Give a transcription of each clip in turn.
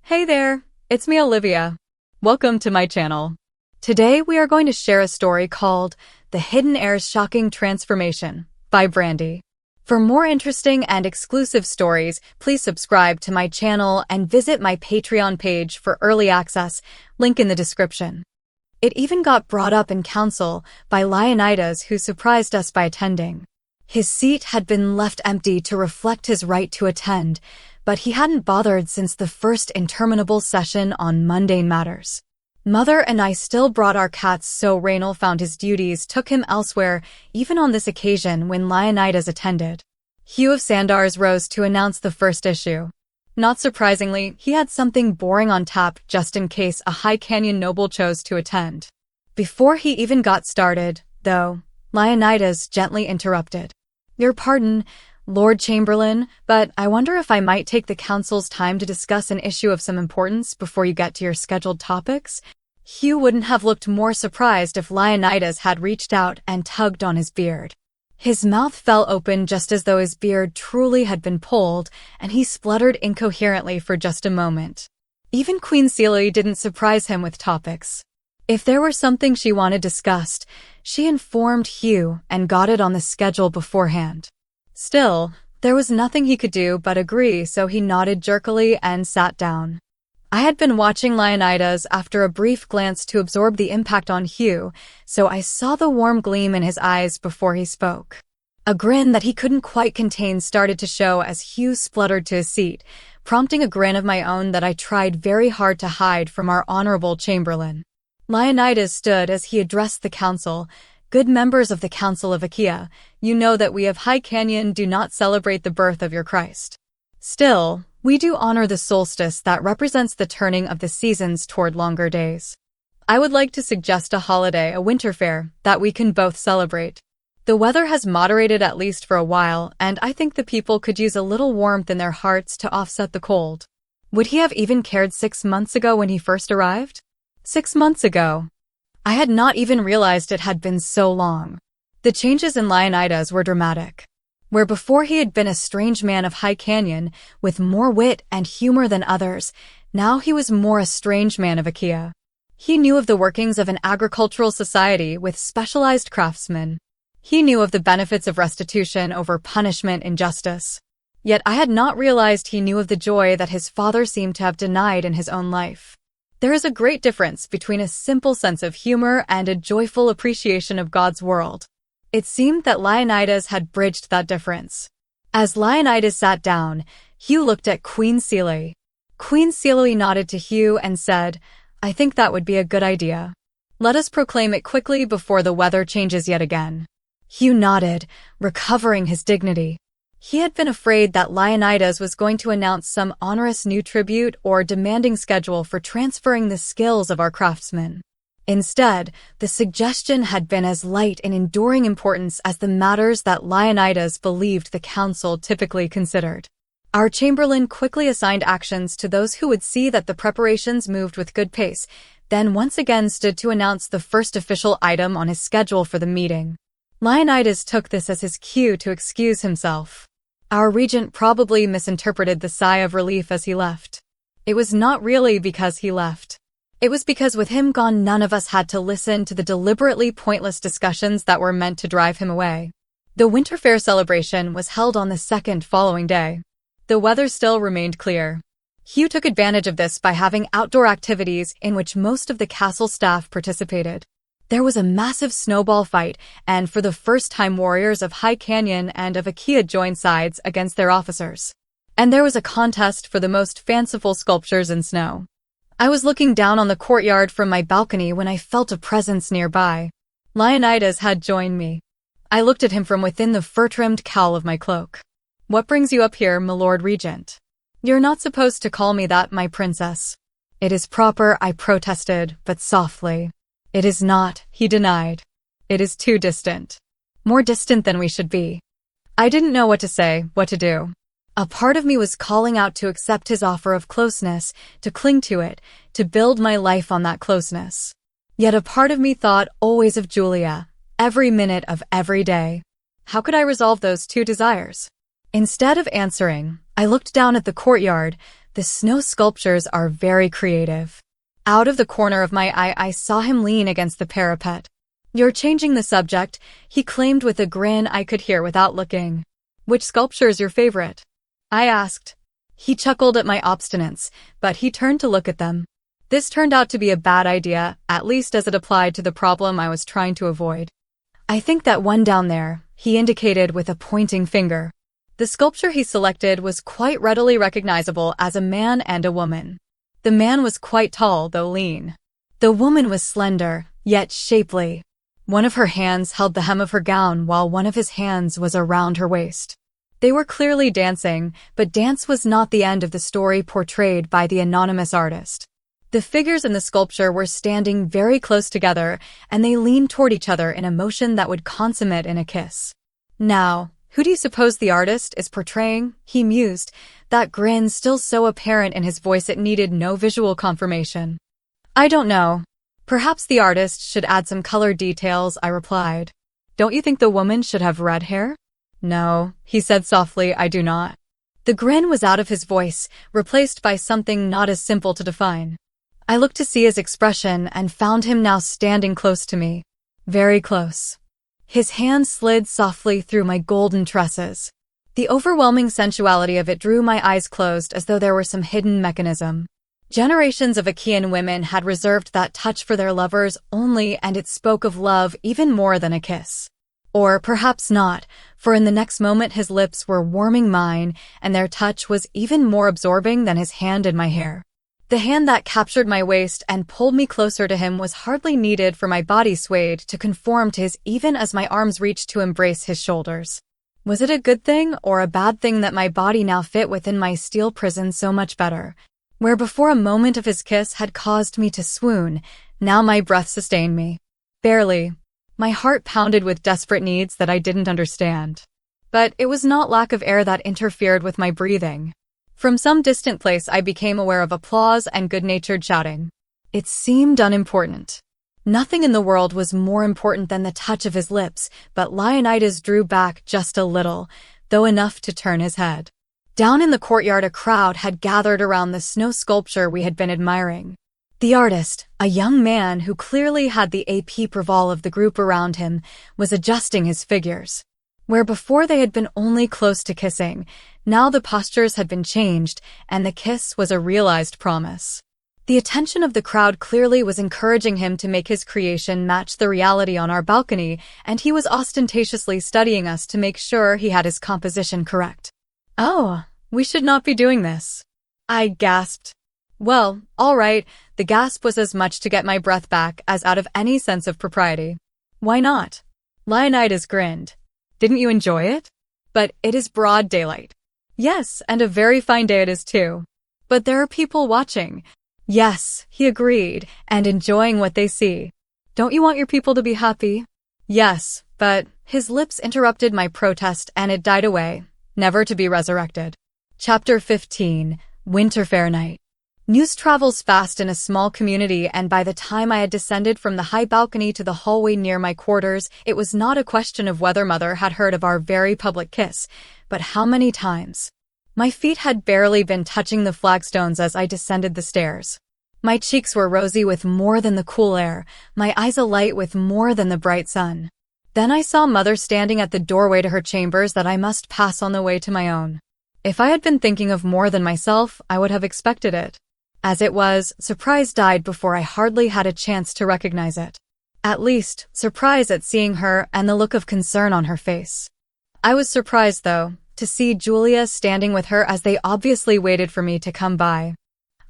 Hey there, it's me Olivia. Welcome to my channel. Today we are going to share a story called The Hidden Heir's Shocking Transformation by Brandy. For more interesting and exclusive stories, please subscribe to my channel and visit my Patreon page for early access, link in the description. It even got brought up in council by Leonidas, who surprised us by attending. His seat had been left empty to reflect his right to attend, but he hadn't bothered since the first interminable session on mundane matters. Mother and I still brought our cats, so Raynal found his duties took him elsewhere, even on this occasion when Leonidas attended. Hugh of Sandars rose to announce the first issue. Not surprisingly, he had something boring on tap just in case a High Canyon noble chose to attend. Before he even got started, though, Leonidas gently interrupted. "Your pardon, Lord Chamberlain, but I wonder if I might take the council's time to discuss an issue of some importance before you get to your scheduled topics?" Hugh wouldn't have looked more surprised if Leonidas had reached out and tugged on his beard. His mouth fell open just as though his beard truly had been pulled, and he spluttered incoherently for just a moment. Even Queen Celia didn't surprise him with topics. If there were something she wanted discussed, she informed Hugh and got it on the schedule beforehand. Still, there was nothing he could do but agree, so he nodded jerkily and sat down. I had been watching Leonidas after a brief glance to absorb the impact on Hugh, so I saw the warm gleam in his eyes before he spoke. A grin that he couldn't quite contain started to show as Hugh spluttered to his seat, prompting a grin of my own that I tried very hard to hide from our honorable Chamberlain. Leonidas stood as he addressed the council. "Good members of the Council of Achaea, you know that we of High Canyon do not celebrate the birth of your Christ. Still, we do honor the solstice that represents the turning of the seasons toward longer days. I would like to suggest a holiday, a winter fair, that we can both celebrate. The weather has moderated at least for a while, and I think the people could use a little warmth in their hearts to offset the cold." Would he have even cared 6 months ago when he first arrived? 6 months ago. I had not even realized it had been so long. The changes in Leonidas were dramatic. Where before he had been a strange man of High Canyon, with more wit and humor than others, now he was more a strange man of Achaea. He knew of the workings of an agricultural society with specialized craftsmen. He knew of the benefits of restitution over punishment and justice. Yet I had not realized he knew of the joy that his father seemed to have denied in his own life. There is a great difference between a simple sense of humor and a joyful appreciation of God's world. It seemed that Leonidas had bridged that difference. As Leonidas sat down, Hugh looked at Queen Celia. Queen Celia nodded to Hugh and said, "I think that would be a good idea. Let us proclaim it quickly before the weather changes yet again." Hugh nodded, recovering his dignity. He had been afraid that Leonidas was going to announce some onerous new tribute or demanding schedule for transferring the skills of our craftsmen. Instead, the suggestion had been as light and enduring importance as the matters that Leonidas believed the council typically considered. Our Chamberlain quickly assigned actions to those who would see that the preparations moved with good pace, then once again stood to announce the first official item on his schedule for the meeting. Leonidas took this as his cue to excuse himself. Our regent probably misinterpreted the sigh of relief as he left. It was not really because he left. It was because with him gone, none of us had to listen to the deliberately pointless discussions that were meant to drive him away. The Winter Fair celebration was held on the second following day. The weather still remained clear. Hugh took advantage of this by having outdoor activities in which most of the castle staff participated. There was a massive snowball fight, and for the first time warriors of High Canyon and of Achaea joined sides against their officers. And there was a contest for the most fanciful sculptures in snow. I was looking down on the courtyard from my balcony when I felt a presence nearby. Leonidas had joined me. I looked at him from within the fur-trimmed cowl of my cloak. "What brings you up here, my Lord Regent?" "You're not supposed to call me that, my princess." "It is proper," I protested, but softly. "It is not," he denied. "It is too distant. More distant than we should be." I didn't know what to say, what to do. A part of me was calling out to accept his offer of closeness, to cling to it, to build my life on that closeness. Yet a part of me thought always of Julia, every minute of every day. How could I resolve those two desires? Instead of answering, I looked down at the courtyard, The snow sculptures are very creative. Out of the corner of my eye, I saw him lean against the parapet. "You're changing the subject," he claimed with a grin I could hear without looking. "Which sculpture is your favorite?" I asked. He chuckled at my obstinance, but he turned to look at them. This turned out to be a bad idea, at least as it applied to the problem I was trying to avoid. "I think that one down there," he indicated with a pointing finger. The sculpture he selected was quite readily recognizable as a man and a woman. The man was quite tall, though lean. The woman was slender, yet shapely. One of her hands held the hem of her gown while one of his hands was around her waist. They were clearly dancing, but dance was not the end of the story portrayed by the anonymous artist. The figures in the sculpture were standing very close together, and they leaned toward each other in a motion that would consummate in a kiss. "Now, who do you suppose the artist is portraying?" he mused, that grin still so apparent in his voice it needed no visual confirmation. "I don't know. Perhaps the artist should add some color details," I replied. "Don't you think the woman should have red hair?" "No," he said softly, "I do not." The grin was out of his voice, replaced by something not as simple to define. I looked to see his expression and found him now standing close to me. Very close. His hand slid softly through my golden tresses. The overwhelming sensuality of it drew my eyes closed as though there were some hidden mechanism. Generations of Achaean women had reserved that touch for their lovers only, and it spoke of love even more than a kiss. Or perhaps not, for in the next moment his lips were warming mine, and their touch was even more absorbing than his hand in my hair. The hand that captured my waist and pulled me closer to him was hardly needed for my body swayed to conform to his even as my arms reached to embrace his shoulders. Was it a good thing or a bad thing that my body now fit within my steel prison so much better? Where before a moment of his kiss had caused me to swoon, now my breath sustained me. Barely. My heart pounded with desperate needs that I didn't understand. But it was not lack of air that interfered with my breathing. From some distant place I became aware of applause and good-natured shouting. It seemed unimportant. Nothing in the world was more important than the touch of his lips, but Leonidas drew back just a little, though enough to turn his head. Down in the courtyard a crowd had gathered around the snow sculpture we had been admiring. The artist, a young man who clearly had the épiprevol of the group around him, was adjusting his figures. Where before they had been only close to kissing, now the postures had been changed, and the kiss was a realized promise. The attention of the crowd clearly was encouraging him to make his creation match the reality on our balcony, and he was ostentatiously studying us to make sure he had his composition correct. "Oh, we should not be doing this," I gasped. Well, all right, the gasp was as much to get my breath back as out of any sense of propriety. "Why not?" Leonidas grinned. "Didn't you enjoy it?" "But it is broad daylight." "Yes, and a very fine day it is too. But there are people watching." "Yes," he agreed, "and enjoying what they see." "Don't you want your people to be happy?" "Yes, but..." His lips interrupted my protest and it died away, never to be resurrected. Chapter 15, Winter Fair Night. News travels fast in a small community, and by the time I had descended from the high balcony to the hallway near my quarters, it was not a question of whether Mother had heard of our very public kiss, but how many times. My feet had barely been touching the flagstones as I descended the stairs. My cheeks were rosy with more than the cool air, my eyes alight with more than the bright sun. Then I saw Mother standing at the doorway to her chambers that I must pass on the way to my own. If I had been thinking of more than myself, I would have expected it. As it was, surprise died before I hardly had a chance to recognize it. At least, surprise at seeing her and the look of concern on her face. I was surprised, though, to see Julia standing with her as they obviously waited for me to come by.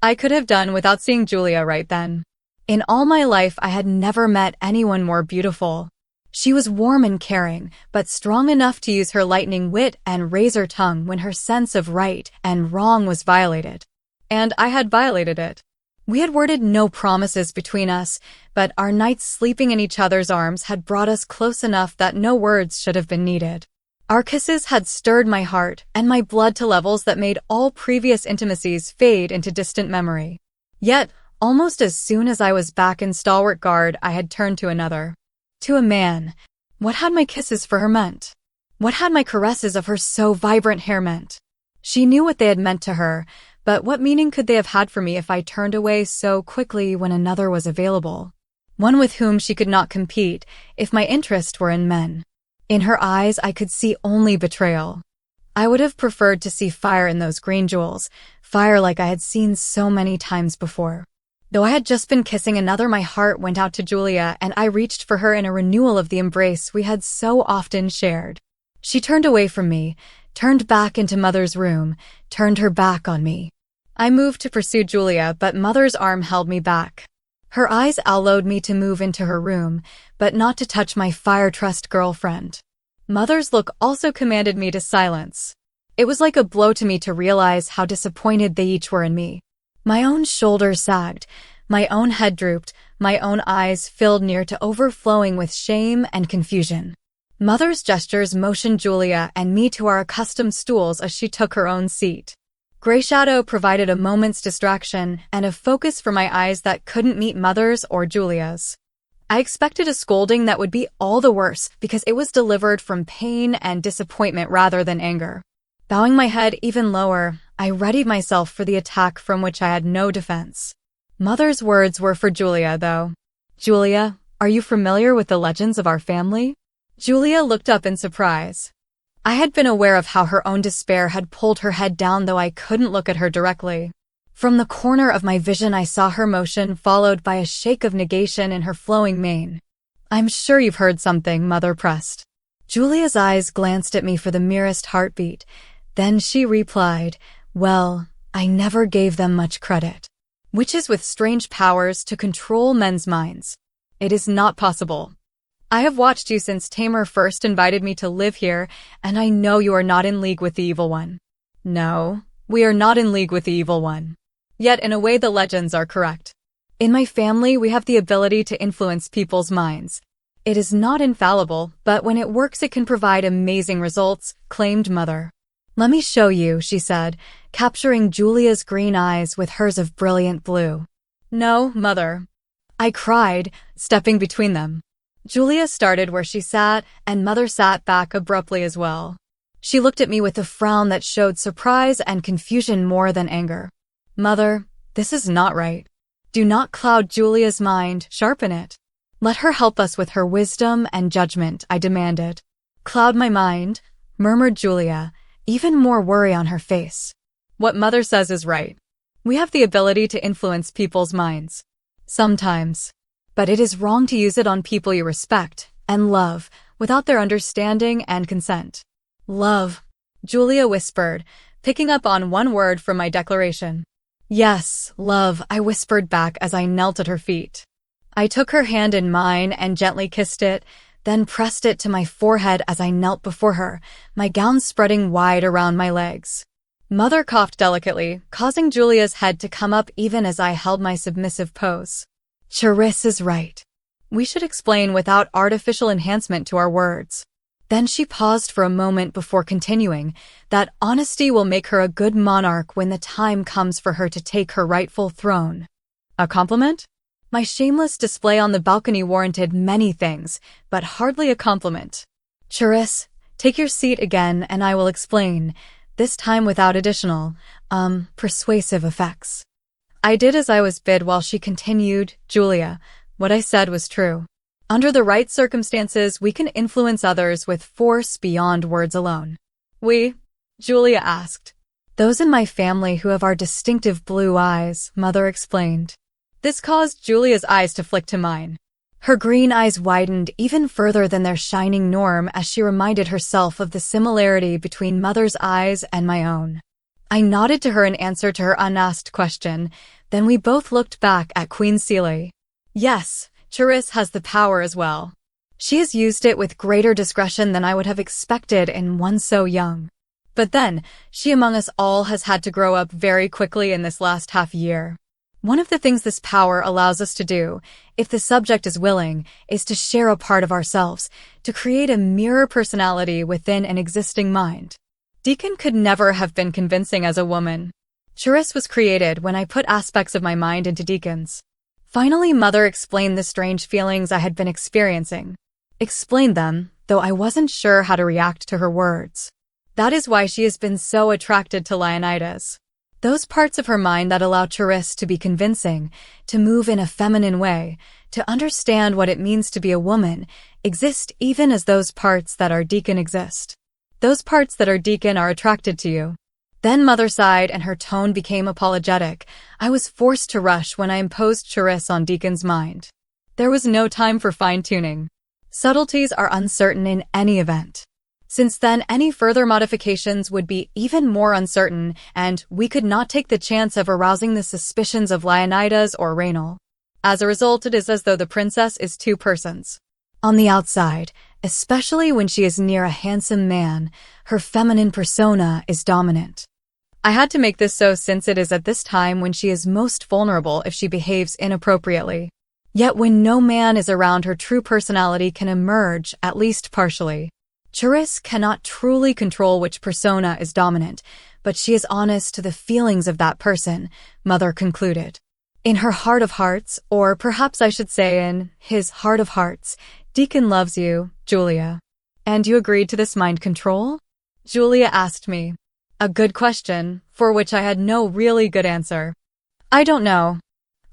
I could have done without seeing Julia right then. In all my life, I had never met anyone more beautiful. She was warm and caring, but strong enough to use her lightning wit and razor tongue when her sense of right and wrong was violated. And I had violated it. We had worded no promises between us, but our nights sleeping in each other's arms had brought us close enough that no words should have been needed. Our kisses had stirred my heart and my blood to levels that made all previous intimacies fade into distant memory. Yet, almost as soon as I was back in stalwart guard, I had turned to another. To a man. What had my kisses for her meant? What had my caresses of her so vibrant hair meant? She knew what they had meant to her, But what meaning could they have had for me if I turned away so quickly when another was available? One with whom she could not compete if my interest were in men. In her eyes, I could see only betrayal. I would have preferred to see fire in those green jewels, fire like I had seen so many times before. Though I had just been kissing another, my heart went out to Julia, and I reached for her in a renewal of the embrace we had so often shared. She turned away from me, turned back into Mother's room, turned her back on me. I moved to pursue Julia, but Mother's arm held me back. Her eyes allowed me to move into her room, but not to touch my fire-trussed girlfriend. Mother's look also commanded me to silence. It was like a blow to me to realize how disappointed they each were in me. My own shoulders sagged, my own head drooped, my own eyes filled near to overflowing with shame and confusion. Mother's gestures motioned Julia and me to our accustomed stools as she took her own seat. Gray shadow provided a moment's distraction and a focus for my eyes that couldn't meet Mother's or Julia's. I expected a scolding that would be all the worse because it was delivered from pain and disappointment rather than anger. Bowing my head even lower, I readied myself for the attack from which I had no defense. Mother's words were for Julia, though. "Julia, are you familiar with the legends of our family?" Julia looked up in surprise. I had been aware of how her own despair had pulled her head down, though I couldn't look at her directly. From the corner of my vision, I saw her motion followed by a shake of negation in her flowing mane. "I'm sure you've heard something," Mother pressed. Julia's eyes glanced at me for the merest heartbeat. Then she replied, "Well, I never gave them much credit. Witches with strange powers to control men's minds. It is not possible. I have watched you since Tamer first invited me to live here, and I know you are not in league with the Evil One." "No, we are not in league with the Evil One. Yet in a way the legends are correct. In my family we have the ability to influence people's minds. It is not infallible, but when it works it can provide amazing results," claimed Mother. "Let me show you," she said, capturing Julia's green eyes with hers of brilliant blue. "No, Mother," I cried, stepping between them. Julia started where she sat, and Mother sat back abruptly as well. She looked at me with a frown that showed surprise and confusion more than anger. "Mother, this is not right. Do not cloud Julia's mind, sharpen it. Let her help us with her wisdom and judgment," I demanded. "Cloud my mind," murmured Julia, even more worry on her face. "What Mother says is right. We have the ability to influence people's minds. Sometimes. But it is wrong to use it on people you respect and love without their understanding and consent." "Love," Julia whispered, picking up on one word from my declaration. "Yes, love," I whispered back as I knelt at her feet. I took her hand in mine and gently kissed it, then pressed it to my forehead as I knelt before her, my gown spreading wide around my legs. Mother coughed delicately, causing Julia's head to come up even as I held my submissive pose. "Charisse is right. We should explain without artificial enhancement to our words." Then she paused for a moment before continuing, "That honesty will make her a good monarch when the time comes for her to take her rightful throne." A compliment? My shameless display on the balcony warranted many things, but hardly a compliment. "Charisse, take your seat again and I will explain, this time without additional, persuasive effects." I did as I was bid while she continued, "Julia, what I said was true. Under the right circumstances, we can influence others with force beyond words alone." "We?" Julia asked. "Those in my family who have our distinctive blue eyes," Mother explained. This caused Julia's eyes to flick to mine. Her green eyes widened even further than their shining norm as she reminded herself of the similarity between Mother's eyes and my own. I nodded to her in answer to her unasked question, then we both looked back at Queen Seelie. Yes, Charisse has the power as well. She has used it with greater discretion than I would have expected in one so young. But then, she among us all has had to grow up very quickly in this last half year. One of the things this power allows us to do, if the subject is willing, is to share a part of ourselves, to create a mirror personality within an existing mind. Deacon could never have been convincing as a woman. Charisse was created when I put aspects of my mind into Deacon's. Finally, Mother explained the strange feelings I had been experiencing. Explained them, though I wasn't sure how to react to her words. "That is why she has been so attracted to Leonidas. Those parts of her mind that allow Charisse to be convincing, to move in a feminine way, to understand what it means to be a woman, exist even as those parts that are Deacon exist. Those parts that are Deacon are attracted to you. Then Mother sighed and her tone became apologetic. I was forced to rush when I imposed Charisse on Deacon's mind. There was no time for fine-tuning. Subtleties are uncertain in any event. Since then, any further modifications would be even more uncertain, and we could not take the chance of arousing the suspicions of Leonidas or Raynal. As a result, it is as though the princess is two persons. On the outside, especially when she is near a handsome man, her feminine persona is dominant. I had to make this so since it is at this time when she is most vulnerable if she behaves inappropriately. Yet when no man is around, her true personality can emerge, at least partially. Charisse cannot truly control which persona is dominant, but she is honest to the feelings of that person, Mother concluded. In her heart of hearts, or perhaps I should say in his heart of hearts, Deacon loves you, Julia. And you agreed to this mind control? Julia asked me. A good question, for which I had no really good answer. I don't know.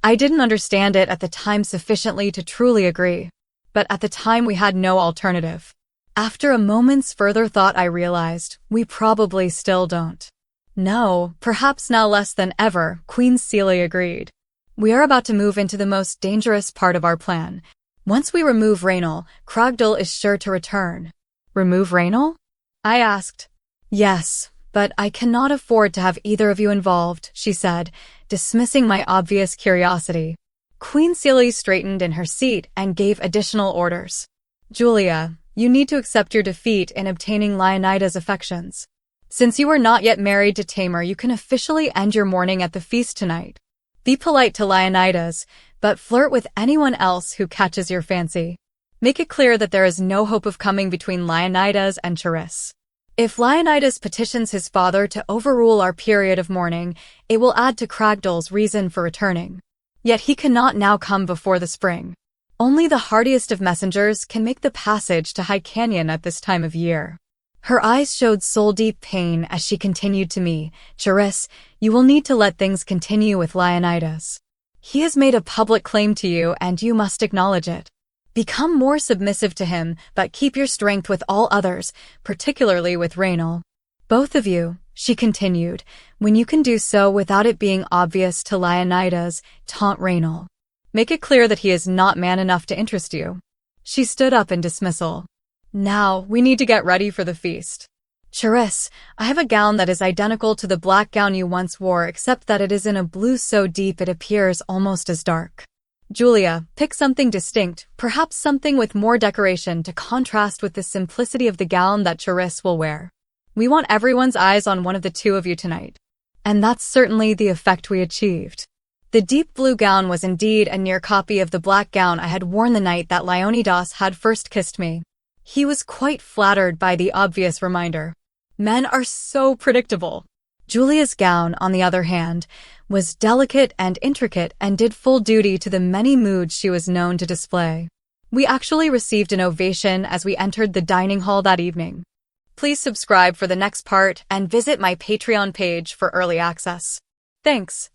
I didn't understand it at the time sufficiently to truly agree. But at the time we had no alternative. After a moment's further thought I realized, we probably still don't. No, perhaps now less than ever, Queen Celia agreed. We are about to move into the most dangerous part of our plan. Once we remove Raynal, Crogdale is sure to return. Remove Raynal? I asked. Yes, but I cannot afford to have either of you involved, she said, dismissing my obvious curiosity. Queen Celia straightened in her seat and gave additional orders. Julia, you need to accept your defeat in obtaining Leonidas' affections. Since you are not yet married to Tamer, you can officially end your mourning at the feast tonight. Be polite to Leonidas, but flirt with anyone else who catches your fancy. Make it clear that there is no hope of coming between Leonidas and Charisse. If Leonidas petitions his father to overrule our period of mourning, it will add to Crogdale's reason for returning. Yet he cannot now come before the spring. Only the hardiest of messengers can make the passage to High Canyon at this time of year. Her eyes showed soul-deep pain as she continued to me, Charisse, you will need to let things continue with Leonidas. He has made a public claim to you and you must acknowledge it. Become more submissive to him, but keep your strength with all others, particularly with Raynal. Both of you, she continued, when you can do so without it being obvious to Leonidas, taunt Raynal. Make it clear that he is not man enough to interest you. She stood up in dismissal. Now, we need to get ready for the feast. Charisse, I have a gown that is identical to the black gown you once wore, except that it is in a blue so deep it appears almost as dark. Julia, pick something distinct, perhaps something with more decoration to contrast with the simplicity of the gown that Charisse will wear. We want everyone's eyes on one of the two of you tonight. And that's certainly the effect we achieved. The deep blue gown was indeed a near copy of the black gown I had worn the night that Leonidas had first kissed me. He was quite flattered by the obvious reminder. Men are so predictable. Julia's gown, on the other hand, was delicate and intricate and did full duty to the many moods she was known to display. We actually received an ovation as we entered the dining hall that evening. Please subscribe for the next part and visit my Patreon page for early access. Thanks.